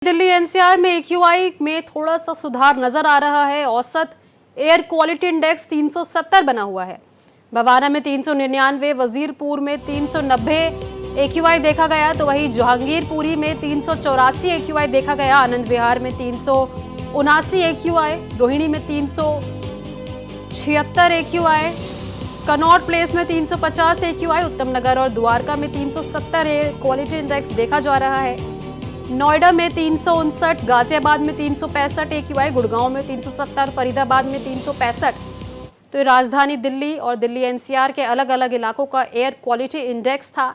Delhi NCR में AQI में थोड़ा सा सुधार नजर आ रहा है। औसत एयर क्वालिटी इंडेक्स 370 बना हुआ है। बवाना में 399, वजीरपुर में 390 एक्यूआई देखा गया, तो वहीं जहांगीरपुरी में 384 एक्यूआई देखा गया। आनंद विहार में 379 एक्यूआई, रोहिणी में 376 एक्यूआई, कनॉट प्लेस में 350 एक्यूआई, उत्तम नगर और द्वारका में 370 एयर क्वालिटी इंडेक्स देखा जा रहा है। नोएडा में 359, गाजियाबाद में 365 एक्यूआई, गुड़गांव में 370, फरीदाबाद में 365। तो ये राजधानी दिल्ली और दिल्ली एनसीआर के अलग अलग इलाकों का एयर क्वालिटी इंडेक्स था,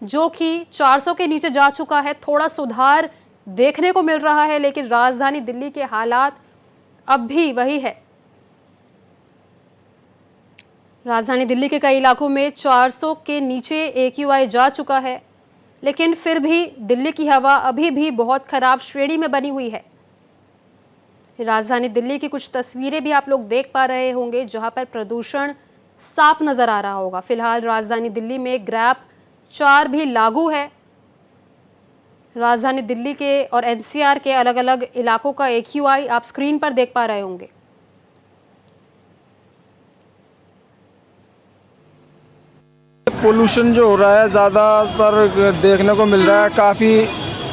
जो कि 400 के नीचे जा चुका है। थोड़ा सुधार देखने को मिल रहा है, लेकिन राजधानी दिल्ली के हालात अब भी वही है। राजधानी दिल्ली के कई इलाकों में 400 के नीचे एक्यूआई जा चुका है, लेकिन फिर भी दिल्ली की हवा अभी भी बहुत खराब श्रेणी में बनी हुई है। राजधानी दिल्ली की कुछ तस्वीरें भी आप लोग देख पा रहे होंगे, जहां पर प्रदूषण साफ नजर आ रहा होगा। फिलहाल राजधानी दिल्ली में ग्रैप 4 भी लागू है। राजधानी दिल्ली के और एनसीआर के अलग अलग इलाकों का एक्यूआई आप स्क्रीन पर देख पा रहे होंगे। पोल्यूशन जो हो रहा है ज़्यादातर देखने को मिल रहा है। काफ़ी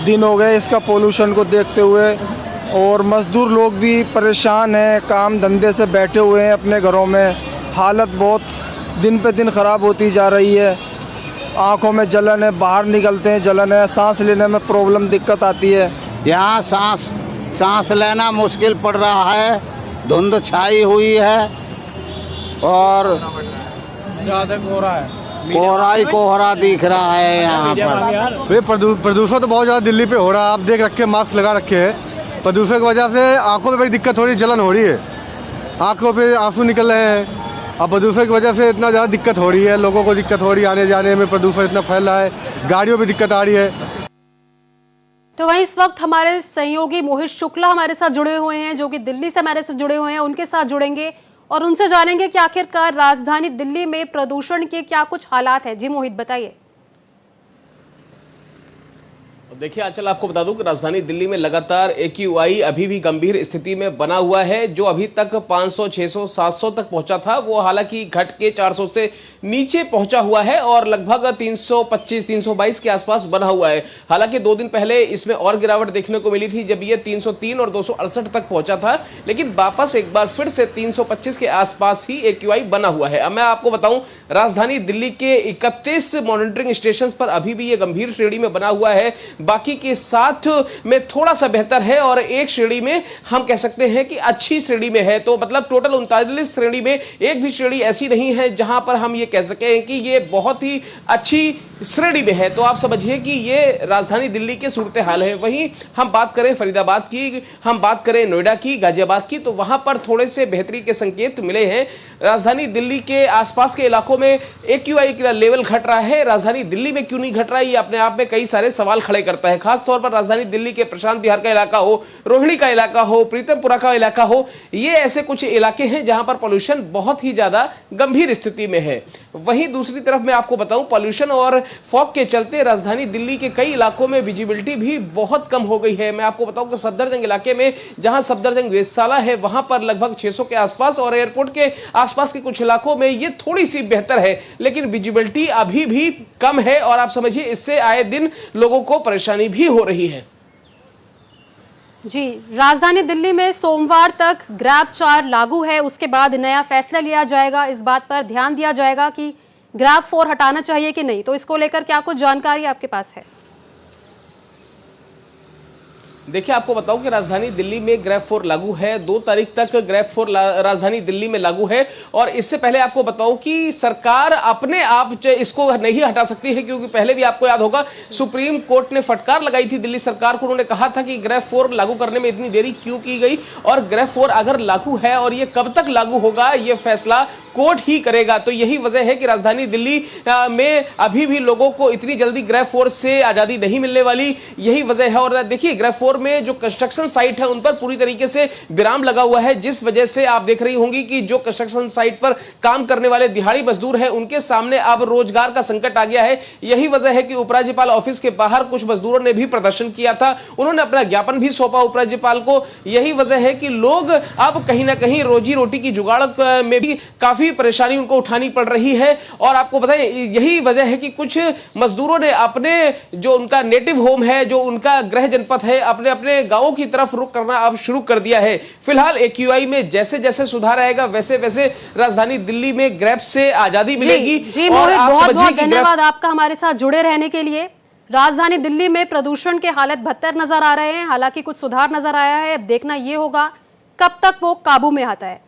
दिन हो गए इसका पोल्यूशन को देखते हुए, और मज़दूर लोग भी परेशान हैं, काम धंधे से बैठे हुए हैं अपने घरों में। हालत बहुत दिन पे दिन ख़राब होती जा रही है। आँखों में जलन है, बाहर निकलते हैं जलन है, सांस लेने में प्रॉब्लम दिक्कत आती है। यहाँ सांस लेना मुश्किल पड़ रहा है। धुंध छाई हुई है और ज़्यादा हो रहा है, कोहरा दिख रहा है यहाँ पर। प्रदूषण तो बहुत ज़्यादा दिल्ली पे हो रहा है। आप देख रखे, मास्क लगा रखे हैं। प्रदूषण की वजह से आंखों में बड़ी दिक्कत हो रही है, जलन हो रही है, आंखों पे आंसू निकल रहे हैं। अब प्रदूषण की वजह से इतना ज़्यादा दिक्कत हो रही है, लोगों को दिक्कत हो रही है, आने जाने में प्रदूषण इतना फैल रहा है, गाड़ियों में दिक्कत आ रही है। तो वहीं इस वक्त हमारे सहयोगी मोहित शुक्ला हमारे साथ जुड़े हुए हैं, जो कि दिल्ली से हमारे साथ जुड़े हुए हैं। उनके साथ जुड़ेंगे और उनसे जानेंगे कि आखिरकार राजधानी दिल्ली में प्रदूषण के क्या कुछ हालात हैं। जी मोहित, बताइए। देखिए आंचल, आपको बता दूं कि राजधानी दिल्ली में लगातार एक्यूआई अभी भी गंभीर स्थिति में बना हुआ है। जो अभी तक 500, 600, 700 तक पहुंचा था, वो हालांकि घट के 400 से नीचे पहुंचा हुआ है और लगभग 325, 322 के आसपास बना हुआ है। हालांकि 2 दिन पहले इसमें और गिरावट देखने को मिली थी, जब ये 303 और 268 तक पहुंचा था, लेकिन वापस एक बार फिर से 325 के आसपास ही एक्यूआई बना हुआ है। अब मैं आपको बताऊं, राजधानी दिल्ली के 31 मॉनिटरिंग स्टेशन पर अभी भी ये गंभीर श्रेणी में बना हुआ है। बाकी के साथ में थोड़ा सा बेहतर है और एक श्रेणी में हम कह सकते हैं कि अच्छी श्रेणी में है। तो मतलब टोटल 39 श्रेणी में एक भी श्रेणी ऐसी नहीं है जहां पर हम ये कह सकें कि ये बहुत ही अच्छी श्रेणी में है। तो आप समझिए कि ये राजधानी दिल्ली के सूरत हाल है। वहीं हम बात करें फरीदाबाद की, हम बात करें नोएडा की, गाजियाबाद की, तो वहां पर थोड़े से बेहतरी के संकेत मिले हैं। राजधानी दिल्ली के आसपास के इलाकों में एक्यूआई का लेवल घट रहा है। राजधानी दिल्ली में क्यों नहीं घट रहा है, ये अपने आप में कई सारे सवाल खड़े करता है। खासतौर पर राजधानी दिल्ली के प्रशांत विहार का इलाका हो, रोहिणी का इलाका हो, प्रीतमपुरा का इलाका हो, ये ऐसे कुछ इलाके हैं जहां पर पॉल्यूशन बहुत ही ज्यादा गंभीर स्थिति में है। वहीं दूसरी तरफ मैं आपको बताऊं, पॉल्यूशन और फॉग के चलते राजधानी दिल्ली के कई इलाकों में विजिबिलिटी भी बहुत कम हो गई है। मैं आपको बताऊं कि सफदरजंग इलाके में, जहां सफदरजंग वेधशाला है, वहां पर लगभग 600 के आसपास, और एयरपोर्ट के आसपास के कुछ इलाकों में ये थोड़ी सी बेहतर है, लेकिन विजिबिलिटी अभी भी कम है और आप समझिए इससे आए दिन लोगों को परेशानी भी हो रही है। जी, राजधानी दिल्ली में सोमवार तक ग्रैप 4 लागू है। उसके बाद नया फैसला लिया जाएगा। इस बात पर ध्यान दिया जाएगा कि ग्रैप 4 हटाना चाहिए कि नहीं। तो इसको लेकर क्या कुछ जानकारी आपके पास है? देखिए आपको बताऊं कि राजधानी दिल्ली में ग्रैप 4 लागू है। 2 तारीख तक ग्रैप 4 राजधानी दिल्ली में लागू है। और इससे पहले आपको बताऊं कि सरकार अपने आप इसको नहीं हटा सकती है, क्योंकि पहले भी आपको याद होगा सुप्रीम कोर्ट ने फटकार लगाई थी दिल्ली सरकार को। उन्होंने कहा था कि ग्रैप 4 लागू करने में इतनी देरी क्यों की गई, और ग्रैप 4 अगर लागू है और ये कब तक लागू होगा, ये फैसला कोर्ट ही करेगा। तो यही वजह है कि राजधानी दिल्ली में अभी भी लोगों को इतनी जल्दी ग्रेफ 4 से आजादी नहीं मिलने वाली, यही वजह है। और देखिए ग्रेफ 4 में जो कंस्ट्रक्शन साइट है उन पर पूरी तरीके से विराम लगा हुआ है, जिस वजह से आप देख रही होंगी कि जो कंस्ट्रक्शन साइट पर काम करने वाले दिहाड़ी मजदूर हैं उनके सामने अब रोजगार का संकट आ गया है। यही वजह है कि उपराज्यपाल ऑफिस के बाहर कुछ मजदूरों ने भी प्रदर्शन किया था, उन्होंने अपना ज्ञापन भी सौंपा उपराज्यपाल को। यही वजह है कि लोग अब कहीं ना कहीं रोजी रोटी की जुगाड़ में भी काफी परेशानी उनको उठानी पड़ रही है। और आपको बताएं यही वजह है कि कुछ मजदूरों ने अपने जो उनका नेटिव होम है, जो उनका गृह जनपद है, अपने अपने गांवों की तरफ रुख करना अब शुरू कर दिया है। फिलहाल AQI में जैसे जैसे सुधार आएगा वैसे वैसे राजधानी दिल्ली में ग्रेफ से आजादी मिलेगी। जी और मोहित, आप बहुत समझिए बहुत कि धन्यवाद आपका हमारे साथ जुड़े रहने के लिए। राजधानी दिल्ली में प्रदूषण के हालत बदतर नजर आ रहे हैं, हालांकि कुछ सुधार नजर आया है। अब देखना यह होगा कब तक वो काबू में आता है।